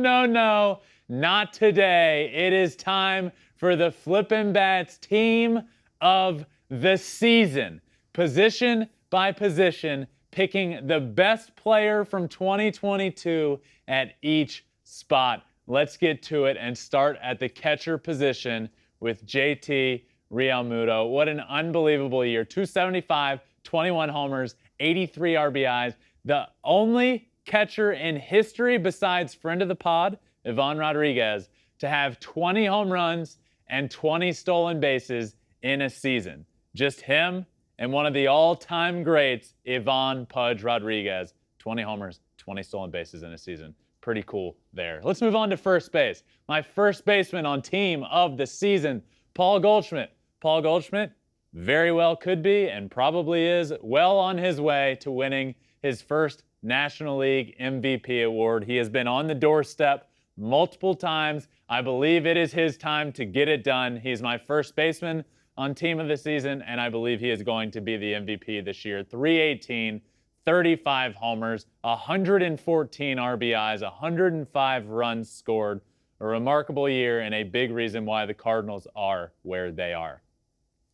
not today. It is time for the Flippin Bats Team of the Season. Position by position, picking the best player from 2022 at each spot. Let's get to it and start at the catcher position with JT Realmuto. What an unbelievable year. 275, 21 homers, 83 RBIs. The only catcher in history besides friend of the pod, Ivan Rodriguez, to have 20 home runs and 20 stolen bases in a season. Just him and one of the all-time greats, Ivan Pudge Rodriguez. 20 homers, 20 stolen bases in a season. Pretty cool there. Let's move on to first base. My first baseman on team of the season, Paul Goldschmidt. Paul Goldschmidt very well could be and probably is well on his way to winning his first National League MVP award. He has been on the doorstep multiple times. I believe it is his time to get it done. He's my first baseman on team of the season, and I believe he is going to be the MVP this year. 318, 35 homers, 114 RBIs, 105 runs scored. A remarkable year and a big reason why the Cardinals are where they are.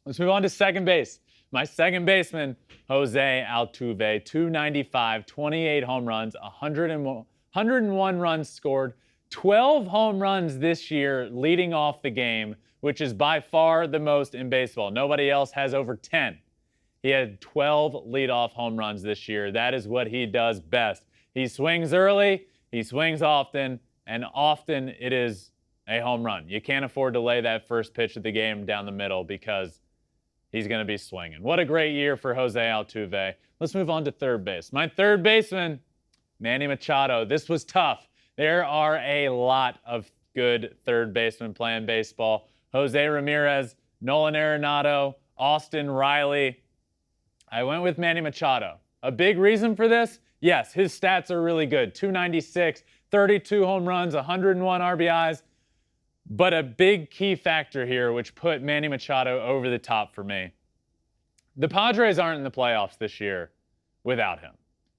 Let's move on to second base. My second baseman, Jose Altuve, 295, 28 home runs, 101 runs scored, 12 home runs this year leading off the game, which is by far the most in baseball. Nobody else has over 10. He had 12 leadoff home runs this year. That is what he does best. He swings early, he swings often, and often it is a home run. You can't afford to lay that first pitch of the game down the middle because he's going to be swinging. What a great year for Jose Altuve. Let's move on to third base. My third baseman, Manny Machado. This was tough. There are a lot of good third basemen playing baseball. Jose Ramirez, Nolan Arenado, Austin Riley. I went with Manny Machado. A big reason for this? Yes, his stats are really good. 296, 32 home runs, 101 RBIs. But a big key factor here, which put Manny Machado over the top for me. The Padres aren't in the playoffs this year without him.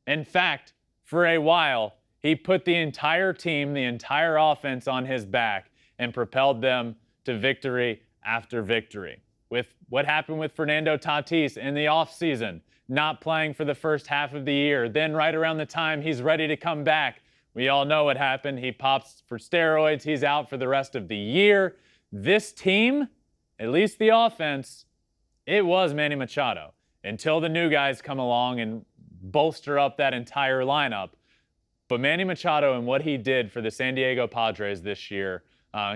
In fact, for a while, he put the entire team, the entire offense on his back and propelled them to victory after victory. With what happened with Fernando Tatis in the offseason, not playing for the first half of the year, then right around the time he's ready to come back, we all know what happened. He pops for steroids. He's out for the rest of the year. This team, at least the offense, it was Manny Machado until the new guys come along and bolster up that entire lineup. But Manny Machado and what he did for the San Diego Padres this year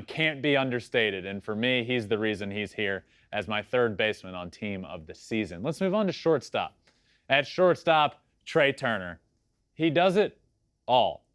can't be understated. And for me, he's the reason he's here as my third baseman on team of the season. Let's move on to shortstop. At shortstop, Trey Turner. He does it all.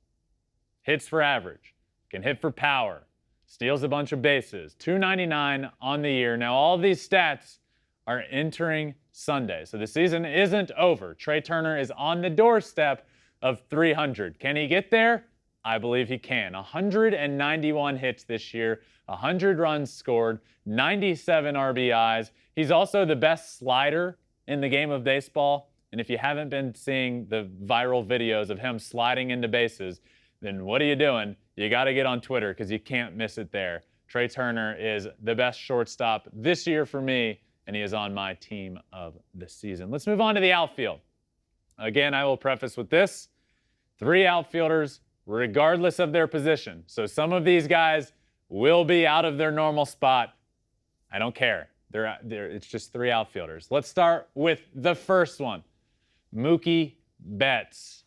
Hits for average, can hit for power, steals a bunch of bases, 299 on the year. Now, all these stats are entering Sunday, so the season isn't over. Trey Turner is on the doorstep of 300. Can he get there? I believe he can. 191 hits this year, 100 runs scored, 97 RBIs. He's also the best slider in the game of baseball, and if you haven't been seeing the viral videos of him sliding into bases, then what are you doing? You got to get on Twitter because you can't miss it there. Trey Turner is the best shortstop this year for me, and he is on my team of the season. Let's move on to the outfield. Again, I will preface with this. 3 outfielders, regardless of their position. So some of these guys will be out of their normal spot. I don't care. It's just 3 outfielders. Let's start with the first one, Mookie Betts.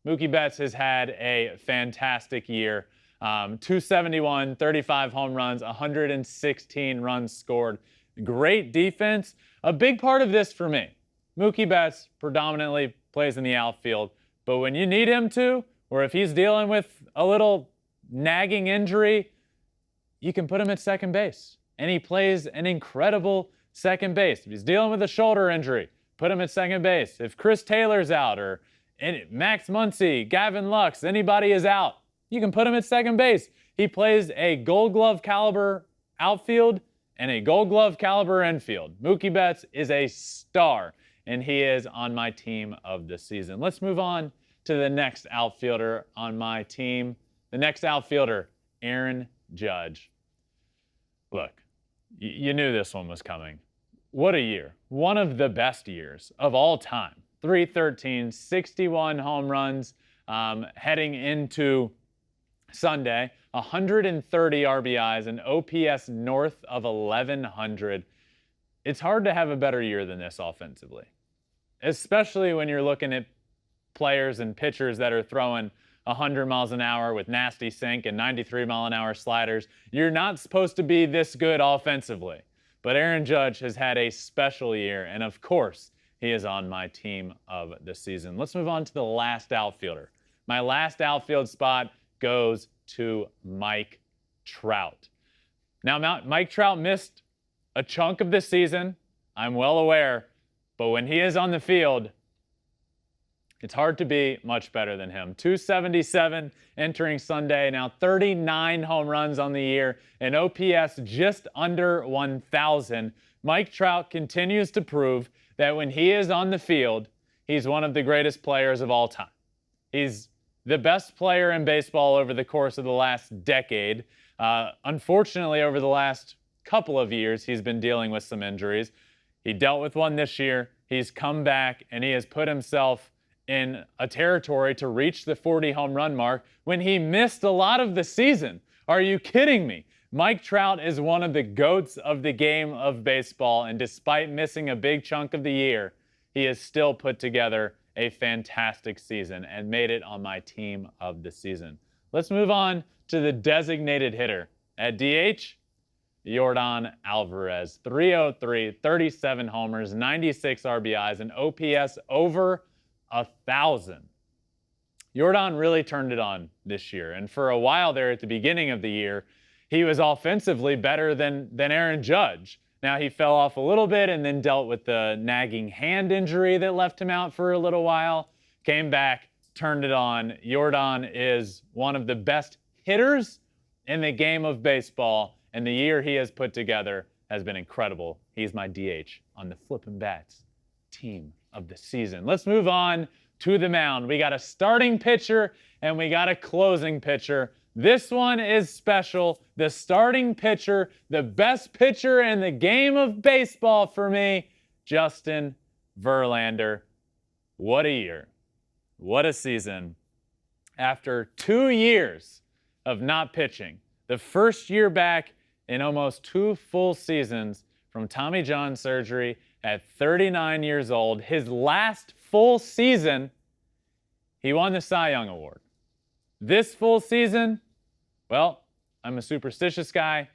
Mookie Betts has had a fantastic year. 271, 35 home runs, 116 runs scored. Great defense. A big part of this for me, Mookie Betts predominantly plays in the outfield, but when you need him to, or if he's dealing with a little nagging injury, you can put him at second base. And he plays an incredible second base. If he's dealing with a shoulder injury, put him at second base. If Chris Taylor's out or Max Muncy, Gavin Lux, anybody is out, you can put him at second base. He plays a Gold Glove caliber outfield and a Gold Glove caliber infield. Mookie Betts is a star, and he is on my team of the season. Let's move on to the next outfielder on my team. The next outfielder, Aaron Judge. Look, you knew this one was coming. What a year. One of the best years of all time. 313, 61 home runs heading into Sunday, 130 RBIs, an OPS north of 1,100. It's hard to have a better year than this offensively, especially when you're looking at players and pitchers that are throwing 100 miles an hour with nasty sink and 93-mile-an-hour sliders. You're not supposed to be this good offensively. But Aaron Judge has had a special year, and of course, he is on my team of the season. Let's move on to the last outfielder. My last outfield spot goes to Mike Trout. Now, Mike Trout missed a chunk of the season. I'm well aware. But when he is on the field, it's hard to be much better than him. 277 entering Sunday. Now 39 home runs on the year. An OPS just under 1,000. Mike Trout continues to prove that when he is on the field, he's one of the greatest players of all time. He's the best player in baseball over the course of the last decade. Unfortunately, over the last couple of years, he's been dealing with some injuries. He dealt with one this year. He's come back, and he has put himself in a territory to reach the 40 home run mark when he missed a lot of the season. Are you kidding me? Mike Trout is one of the GOATs of the game of baseball, and despite missing a big chunk of the year, he has still put together a fantastic season and made it on my team of the season. Let's move on to the designated hitter. At DH, Yordan Alvarez, 303, 37 homers, 96 RBIs, and OPS over 1,000. Yordan really turned it on this year, and for a while there at the beginning of the year, he was offensively better than Aaron Judge. Now he fell off a little bit and then dealt with the nagging hand injury that left him out for a little while. Came back, turned it on. Yordan is one of the best hitters in the game of baseball, and the year he has put together has been incredible. He's my DH on the Flippin Bats team of the season. Let's move on to the mound. We got a starting pitcher and we got a closing pitcher. This one is special. The starting pitcher, the best pitcher in the game of baseball for me, Justin Verlander. What a year. What a season. After 2 years of not pitching, the first year back in almost 2 full seasons from Tommy John surgery at 39 years old, his last full season, he won the Cy Young Award. This full season, well, I'm a superstitious guy,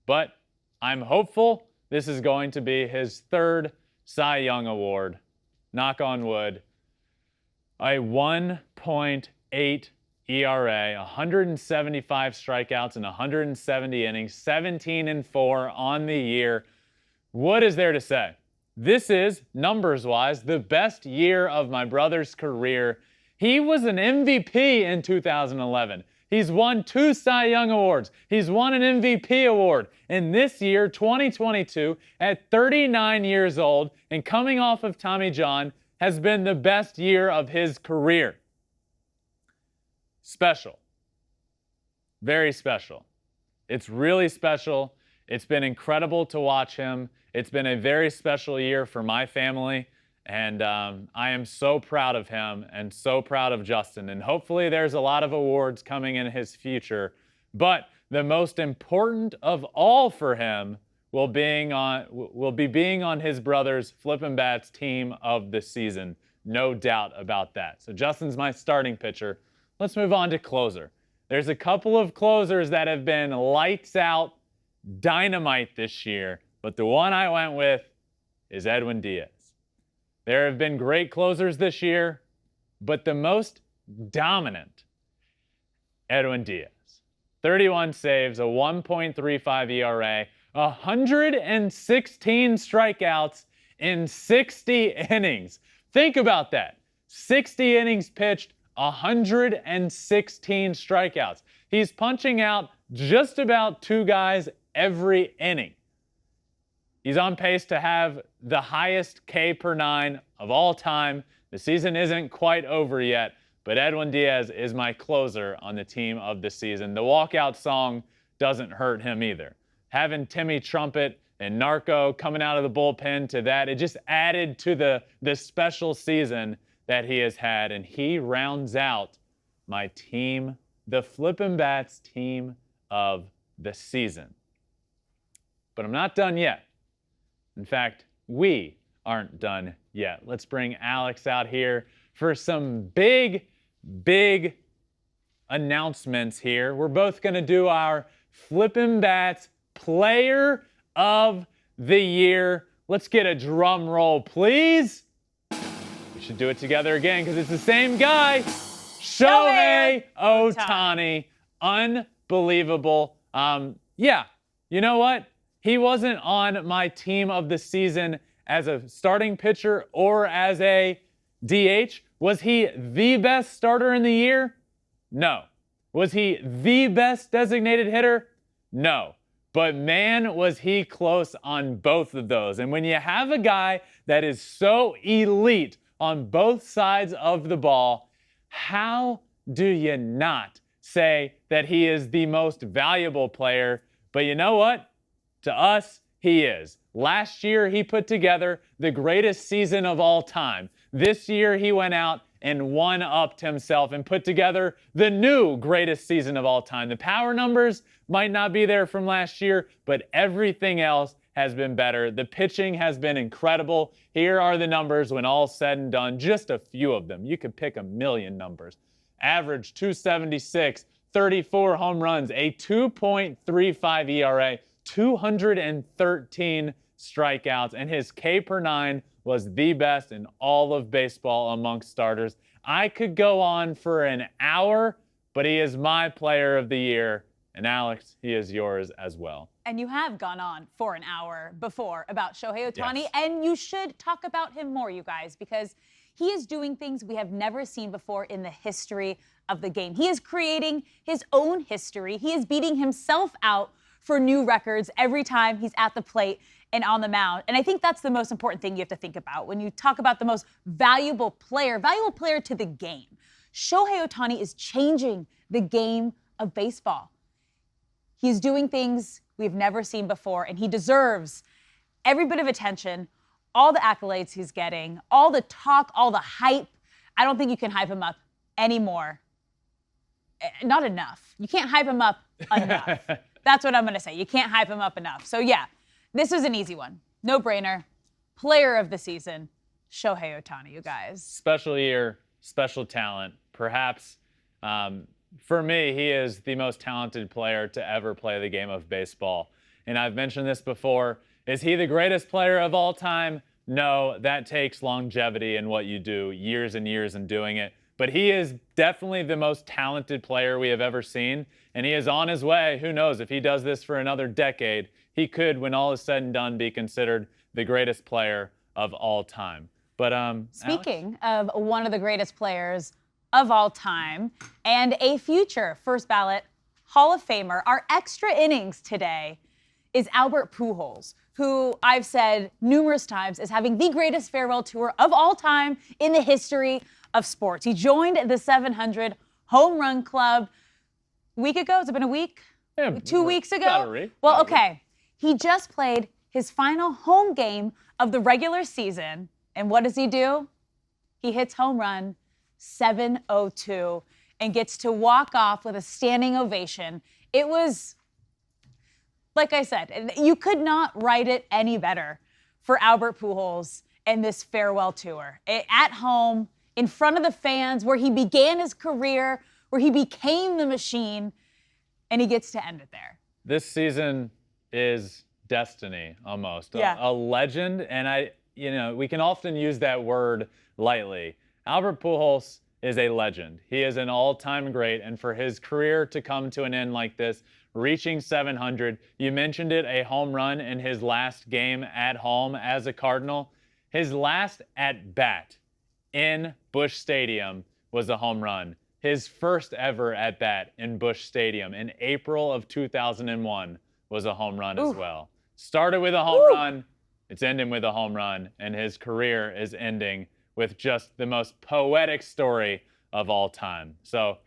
but I'm hopeful this is going to be his 3rd Cy Young Award. Knock on wood. A 1.8 ERA, 175 strikeouts in 170 innings, 17-4 on the year. What is there to say? This is, numbers-wise, the best year of my brother's career. He was an MVP in 2011. He's won 2 Cy Young Awards. He's won an MVP award. And this year, 2022, at 39 years old and coming off of Tommy John, has been the best year of his career. Special. Very special. It's really special. It's been incredible to watch him. It's been a very special year for my family, and I am so proud of him and so proud of Justin. And hopefully there's a lot of awards coming in his future. But the most important of all for him will be being on his brother's Flippin Bats team of the season. No doubt about that. So Justin's my starting pitcher. Let's move on to closer. There's a couple of closers that have been lights out dynamite this year, but the one I went with is Edwin Diaz. There have been great closers this year, but the most dominant, Edwin Diaz. 31 saves, a 1.35 ERA, 116 strikeouts in 60 innings. Think about that. 60 innings pitched, 116 strikeouts. He's punching out just about 2 guys every inning. He's on pace to have the highest K per 9 of all time. The season isn't quite over yet, but Edwin Diaz is my closer on the team of the season. The walkout song doesn't hurt him either. Having Timmy Trumpet and Narco coming out of the bullpen to that, it just added to the special season that he has had, and he rounds out my team, the Flippin Bats team of the season. But I'm not done yet. In fact, we aren't done yet. Let's bring Alex out here for some big announcements here. We're both going to do our Flippin Bats Player of the Year. Let's get a drum roll, please. We should do it together again because it's the same guy. Shohei Ohtani. Unbelievable. Yeah, you know what? He wasn't on my team of the season as a starting pitcher or as a DH. Was he the best starter in the year? No. Was he the best designated hitter? No. But man, was he close on both of those. And when you have a guy that is so elite on both sides of the ball, how do you not say that he is the most valuable player? But you know what? To us, he is. Last year, he put together the greatest season of all time. This year, he went out and one-upped himself and put together the new greatest season of all time. The power numbers might not be there from last year, but everything else has been better. The pitching has been incredible. Here are the numbers when all's said and done, just a few of them. You could pick a million numbers. Average 276, 34 home runs, a 2.35 ERA, 213 strikeouts, and his K per 9 was the best in all of baseball amongst starters. I could go on for an hour, but he is my player of the year. And Alex, he is yours as well. And you have gone on for an hour before about Shohei Ohtani, Yes. and you should talk about him more, you guys, because he is doing things we have never seen before in the history of the game. He is creating his own history. He is beating himself out for new records every time he's at the plate and on the mound. And I think that's the most important thing you have to think about when you talk about the most valuable player to the game. Shohei Ohtani is changing the game of baseball. He's doing things we've never seen before, and he deserves every bit of attention, all the accolades he's getting, all the talk, all the hype. I don't think you can hype him up anymore. Not enough. You can't hype him up enough. That's what I'm going to say. You can't hype him up enough. So, yeah, this was an easy one. No brainer. Player of the season, Shohei Ohtani, you guys. Special year, special talent. Perhaps, for me, he is the most talented player to ever play the game of baseball. And I've mentioned this before. Is he the greatest player of all time? No, that takes longevity in what you do, years and years in doing it. But he is definitely the most talented player we have ever seen. And he is on his way. Who knows, if he does this for another decade, he could, when all is said and done, be considered the greatest player of all time. But Speaking of one of the greatest players of all time and a future first ballot Hall of Famer, our extra innings today is Albert Pujols, who I've said numerous times is having the greatest farewell tour of all time in the history of sports. He joined the 700 home run club a week ago. Has it been a week? Yeah, 2 weeks ago? about a week. Well, okay. He just played his final home game of the regular season. And what does he do? He hits home run 702 and gets to walk off with a standing ovation. It was, like I said, you could not write it any better for Albert Pujols and this farewell tour. At home, in front of the fans, where he began his career, where he became the machine, and he gets to end it there. this season is destiny almost. Yeah. A legend, and we can often use that word lightly. Albert Pujols is a legend. He is an all-time great, and for his career to come to an end like this, reaching 700, you mentioned it, a home run in his last game at home as a Cardinal. His last at-bat in Busch Stadium was a home run. His first ever at-bat in Busch Stadium in April of 2001 was a home run as well. Started with a home run, it's ending with a home run, and his career is ending with just the most poetic story of all time. So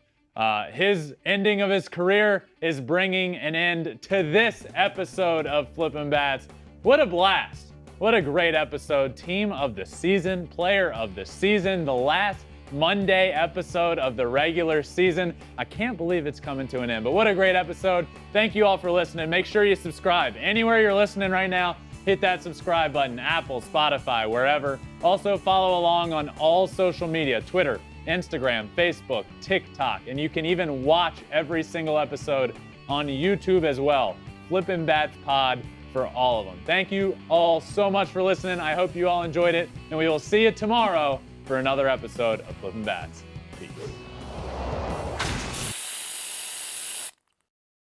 his ending of his career is bringing an end to this episode of Flippin Bats. What a blast. What a great episode. Team of the season, player of the season, the last Monday episode of the regular season. I can't believe it's coming to an end, but what a great episode. Thank you all for listening. Make sure you subscribe. Anywhere you're listening right now, hit that subscribe button, Apple, Spotify, wherever. Also follow along on all social media, Twitter, Instagram, Facebook, TikTok, and you can even watch every single episode on YouTube as well. Flippin Bats Pod for all of them. Thank you all so much for listening. I hope you all enjoyed it, and we will see you tomorrow for another episode of Flippin Bats. Peace.